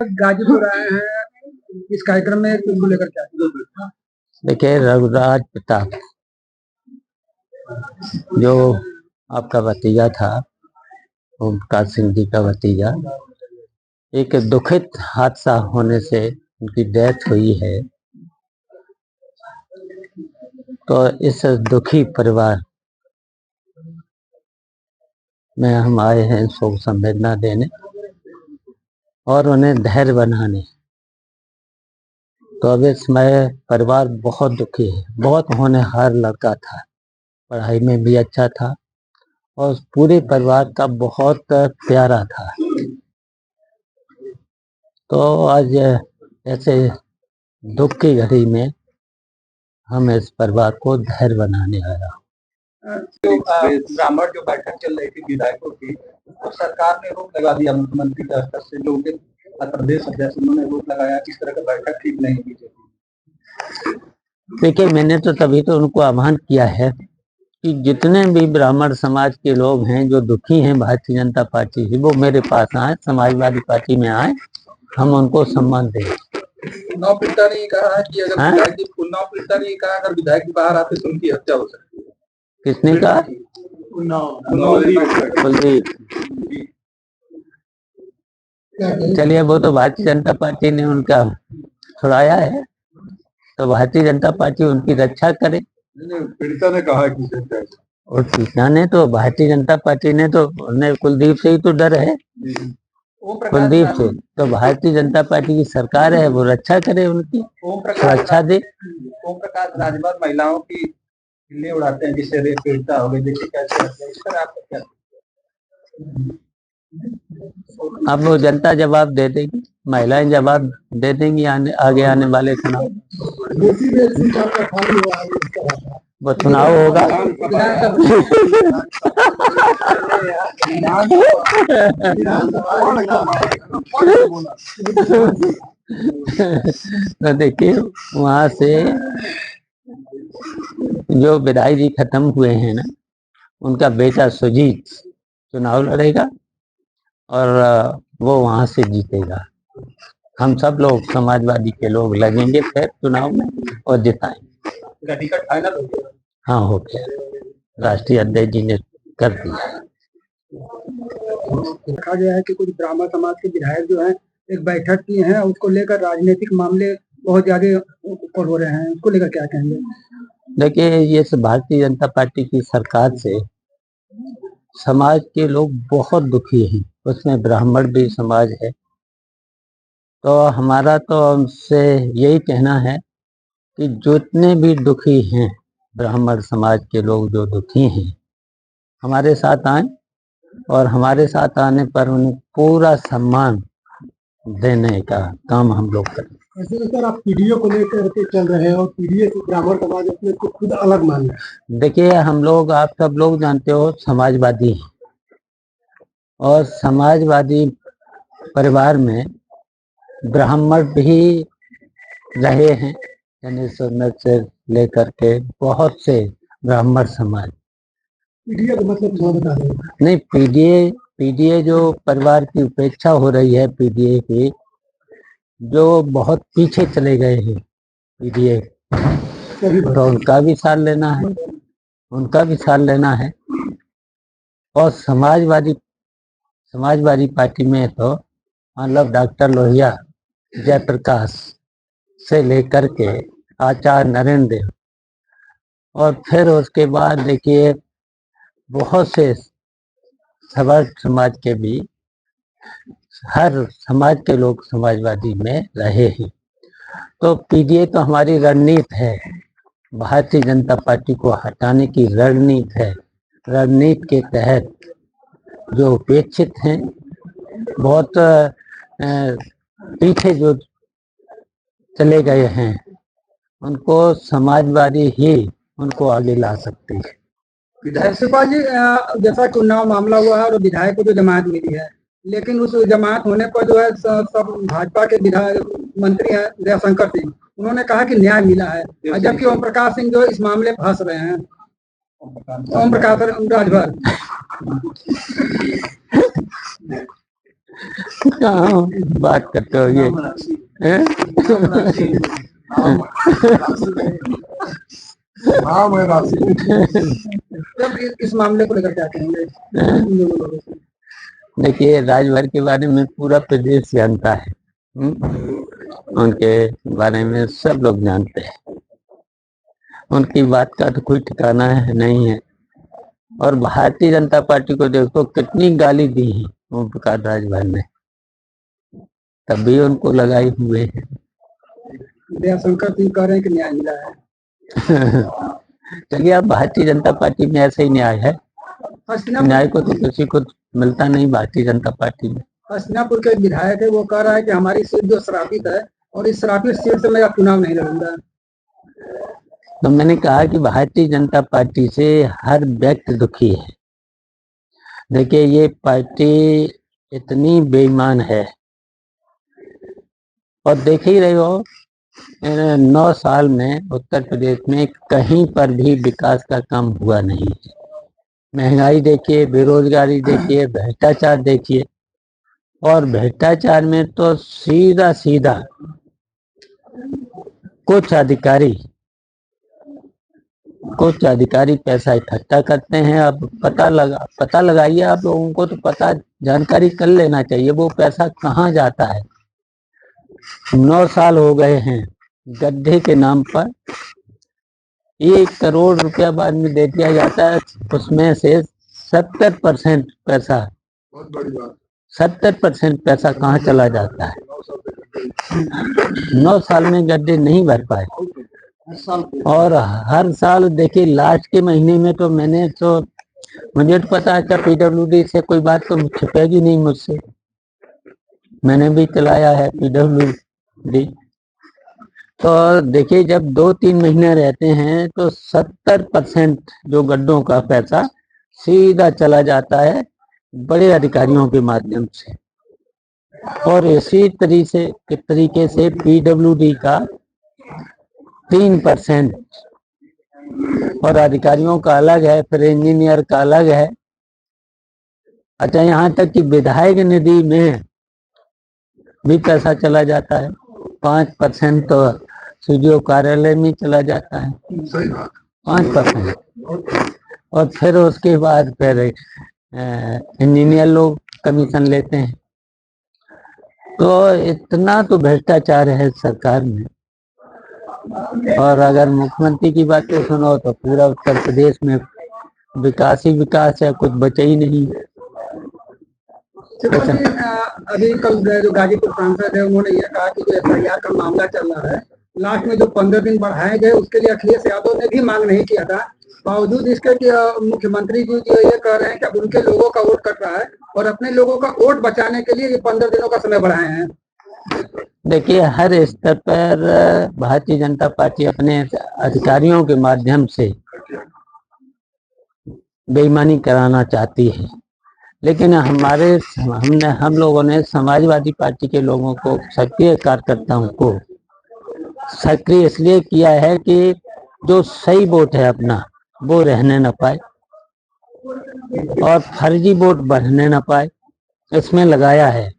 गाजीपुर आए हैं इस कार्यक्रम में किसको लेकर के आए? देखिए, रघुराज प्रताप जो आपका भतीजा था, ओमप्रकाश सिंह जी का भतीजा, एक दुखित हादसा होने से उनकी डेथ हुई है। तो इस दुखी परिवार में हम आए हैं शोक संवेदना देने और उन्हें धैर्य बनाने। तो अब इस समय परिवार बहुत दुखी है। बहुत होनहार लड़का था, पढ़ाई में भी अच्छा था और पूरे परिवार का बहुत प्यारा था। तो आज ऐसे दुख की घड़ी में हम इस परिवार को धैर्य बनाने आया। तो ब्राह्मण जो बैठक चल रही थी विधायकों की, तो सरकार ने रोक लगा दिया। मुख्यमंत्री के स्तर से जो उनके प्रदेश अध्यक्ष, उन्होंने रोक लगाया कि इस तरह का बैठक ठीक नहीं बीजेपी। देखिए, मैंने तो तभी तो उनको आह्वान किया है कि जितने भी ब्राह्मण समाज के लोग हैं जो दुखी हैं भारतीय जनता पार्टी से, वो मेरे पास आए, समाजवादी पार्टी में आए, हम उनको सम्मान दें। चुनाव पीड़िता ने कहा कि अगर चुनाव पीड़िता ने कहा अगर विधायक बाहर आते तो उनकी हत्या हो सकती है। किसने कहा? कुलदीप। चलिए, वो तो भारतीय जनता पार्टी ने उनका छुड़ाया है, तो भारतीय जनता पार्टी उनकी रक्षा करे। पीड़िता ने कहा कि और पीड़िता ने तो भारतीय जनता पार्टी ने तो कुलदीप से ही तो डर है, कुलदीप से। तो भारतीय जनता पार्टी की सरकार है, वो रक्षा करे, उनकी सुरक्षा दे। ओम प्रकाश राजभर महिलाओं की खिल्ली उड़ाते हैं जिससे रेप पीड़िता हो गई, देखिए कैसे है। इस पर आपका क्या? अब वो जनता जवाब दे देगी, महिलाएं जवाब दे देंगी आगे आने वाले चुनाव। वो चुनाव होगा तो देखिए, वहां से जो विधायक जी खत्म हुए हैं ना, उनका बेटा सुजीत चुनाव लड़ेगा और वो वहां से जीतेगा। हम सब लोग समाजवादी के लोग लगेंगे फिर चुनाव में और जिताएंगे। टिकट फाइनल हो गया? हाँ, हो गया, राष्ट्रीय अध्यक्ष जी ने कर दिया। देखा गया है कि कुछ ब्राह्मण समाज के विधायक जो हैं एक बैठक की हैं, उसको लेकर राजनीतिक मामले बहुत ज्यादा ऊपर हो रहे हैं, उसको लेकर क्या कहेंगे? देखिए, ये भारतीय जनता पार्टी की सरकार से समाज के लोग बहुत दुखी हैं, उसमें ब्राह्मण भी समाज है। तो हमारा तो उनसे यही कहना है कि जितने भी दुखी हैं ब्राह्मण समाज के लोग, जो दुखी हैं, हमारे साथ आए और हमारे साथ आने पर उन्हें पूरा सम्मान देने का काम हम लोग करें। ऐसे में सर, आप पीडीए को लेकर के चल रहे हैं और पीडीए से ब्राह्मण समाज अपने को खुद अलग मान रहे हैं। देखिए, हम लोग, आप सब लोग जानते हो, समाजवादी हैं और समाजवादी परिवार में ब्राह्मण भी रहे हैं। से लेकर के बहुत से ब्राह्मण समाज। पीडीए का मतलब क्या बता रहे हैं? नहीं, पीडीए जो परिवार की उपेक्षा हो रही है, पीडीए की जो बहुत पीछे चले गए हैं पीडीए, तो उनका भी साथ लेना है, उनका भी साथ लेना है। और समाजवादी पार्टी में तो मतलब डॉक्टर लोहिया, जयप्रकाश से लेकर के आचार्य नरेंद्र देव, और फिर उसके बाद देखिए बहुत से समाज के भी, हर समाज के लोग समाजवादी में रहे हैं। तो पीडीए तो हमारी रणनीति है, भारतीय जनता पार्टी को हटाने की रणनीति है। रणनीति के तहत जो उपेक्षित हैं, बहुत पीछे जो चले गए हैं, उनको समाजवादी ही उनको आगे ला सकती है। विधायक जी, जैसा चुनाव मामला हुआ है और विधायक को जो जमानत मिली है, लेकिन उस जमानत होने पर जो है सब भाजपा के विधायक मंत्री हैं जयशंकर सिंह, उन्होंने कहा कि न्याय मिला है, जबकि ओम प्रकाश सिंह जो इस मामले फंस रहे हैं। ओम प्रकाश राजभर कहाँ बात करते हो ये हैं? जब इस मामले को लेकर क्या कहेंगे इन दोनों लोगों से? देखिए, राजभर के बारे में पूरा प्रदेश जानता है। उनके बारे में सब लोग जानते हैं। उनकी बात का तो कोई ठिकाना है नहीं है। और भारतीय जनता पार्टी को देखो कितनी गाली दी है ओम प्रकाश राजभर ने, तब भी उनको लगाए हुए है। दयाशंकर सिंह कह रहे हैं कि न्याय मिला है। चलिए, अब भारतीय जनता पार्टी में ऐसे ही न्याय है। न्याय को तो किसी को मिलता नहीं भारतीय जनता पार्टी में। हस्तिनापुर के विधायक है, वो कह रहा है कि हमारी सीट जो श्रापित है और इस श्रापित सीट से मैं अब चुनाव नहीं लड़ूंगा। तो मैंने कहा कि भारतीय जनता पार्टी से हर व्यक्ति दुखी है। देखिए, ये पार्टी इतनी बेईमान है, और देख ही रहे हो 9 साल में उत्तर प्रदेश में कहीं पर भी विकास का काम हुआ नहीं है। महंगाई देखिए, बेरोजगारी देखिए, भ्रष्टाचार देखिए। और भ्रष्टाचार में तो सीधा सीधा कुछ अधिकारी पैसा इकट्ठा करते हैं। अब पता लगाइए, आप लोगों को तो पता जानकारी कर लेना चाहिए वो पैसा कहाँ जाता है। 9 साल हो गए हैं, गड्ढे के नाम पर 1 करोड़ रुपया बाद में दे दिया जाता है। उसमें से 70% पैसा 70% पैसा कहाँ चला जाता है। 9 साल में गड्ढे नहीं भर पाए। और हर साल देखिए, लास्ट के महीने में तो मुझे तो पता है कि पीडब्ल्यूडी से कोई बात तो छिपेगी नहीं मुझसे। मैंने भी चलाया है पीडब्ल्यूडी। तो देखिए, जब 2-3 महीने रहते हैं तो 70% जो गड्ढों का पैसा सीधा चला जाता है बड़े अधिकारियों के माध्यम से। और इसी तरीके से पीडब्ल्यूडी का 3% और अधिकारियों का अलग है, फिर इंजीनियर का अलग है। अच्छा, यहाँ तक कि विधायक निधि में भी पैसा चला जाता है। 5% तो सीडीओ कार्यालय में चला जाता है। 5%। और फिर उसके बाद फिर इंजीनियर लोग कमीशन लेते हैं। तो इतना तो भ्रष्टाचार है सरकार में। और अगर मुख्यमंत्री की बातें सुनो तो पूरा उत्तर प्रदेश में विकास ही विकास है, कुछ बचे ही नहीं। अभी कल जो गाजीपुर सांसद है उन्होंने ये कहा कि जो एफआईआर का मामला चल रहा है, लास्ट में जो 15 दिन बढ़ाए गए उसके लिए अखिलेश यादव ने भी मांग नहीं किया था। बावजूद इसके कि मुख्यमंत्री जी जो ये कह रहे हैं कि अब उनके लोगों का वोट कट रहा है और अपने लोगों का वोट बचाने के लिए ये 15 दिनों का समय बढ़ाए हैं। देखिए, हर स्तर पर भारतीय जनता पार्टी अपने अधिकारियों के माध्यम से बेईमानी कराना चाहती है। लेकिन हम लोगों ने समाजवादी पार्टी के लोगों को, सक्रिय कार्यकर्ताओं को सक्रिय इसलिए किया है कि जो सही वोट है अपना वो रहने न पाए और फर्जी वोट बढ़ने न पाए, इसमें लगाया है।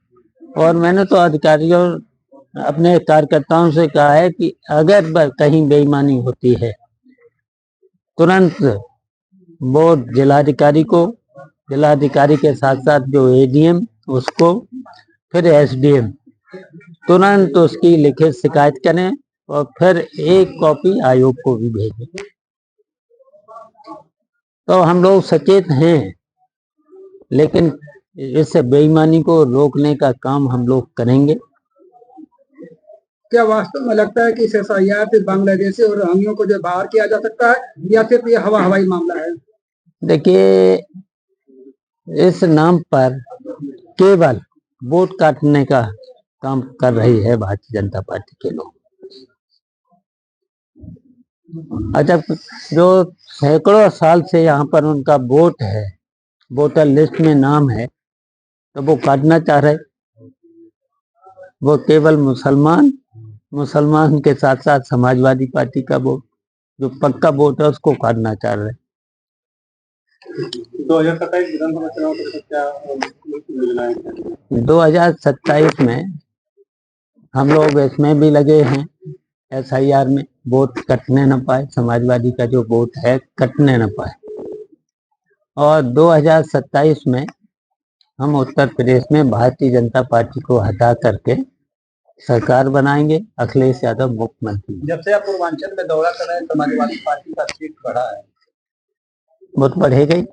और मैंने तो अधिकारियों अपने कार्यकर्ताओं से कहा है कि अगर कहीं बेईमानी होती है तुरंत वो जिलाधिकारी के साथ साथ जो एडीएम उसको, फिर एसडीएम, तुरंत उसकी लिखित शिकायत करें और फिर एक कॉपी आयोग को भी भेजें। तो हम लोग सचेत हैं, लेकिन इस बेईमानी को रोकने का काम हम लोग करेंगे। क्या वास्तव में लगता है कि इस एफआईआर से बांग्लादेशी और रोहिंग्या को जो बाहर किया जा सकता है या सिर्फ ये हवाई मामला है? देखिए, इस नाम पर केवल वोट काटने का काम कर रही है भारतीय जनता पार्टी के लोग। अच्छा, जो सैकड़ों साल से यहाँ पर उनका वोट है, वोटर लिस्ट में नाम है, तो वो काटना चाह रहे। वो केवल मुसलमान के साथ साथ समाजवादी पार्टी का वोट, जो पक्का वोट है, उसको काटना चाह रहे। 2027 विधानसभा चुनाव को क्या योजनाएं हैं? 2027 में हम लोग इसमें भी लगे हैं, SIR में वोट कटने न पाए, समाजवादी का जो वोट है कटने न पाए। और 2027 में हम उत्तर प्रदेश में भारतीय जनता पार्टी को हटा करके सरकार बनाएंगे, अखिलेश यादव मुख्यमंत्री। जब से आप पूर्वांचल में दौरा कर रहे हैं, समाजवादी पार्टी का सीट बढ़ा है, वो तो बढ़ेगा ही,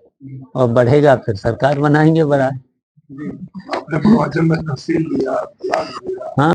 और बढ़ेगा फिर सरकार बनाएंगे बड़ा। आपने पूर्वांचल में तहसील लिया, हाँ,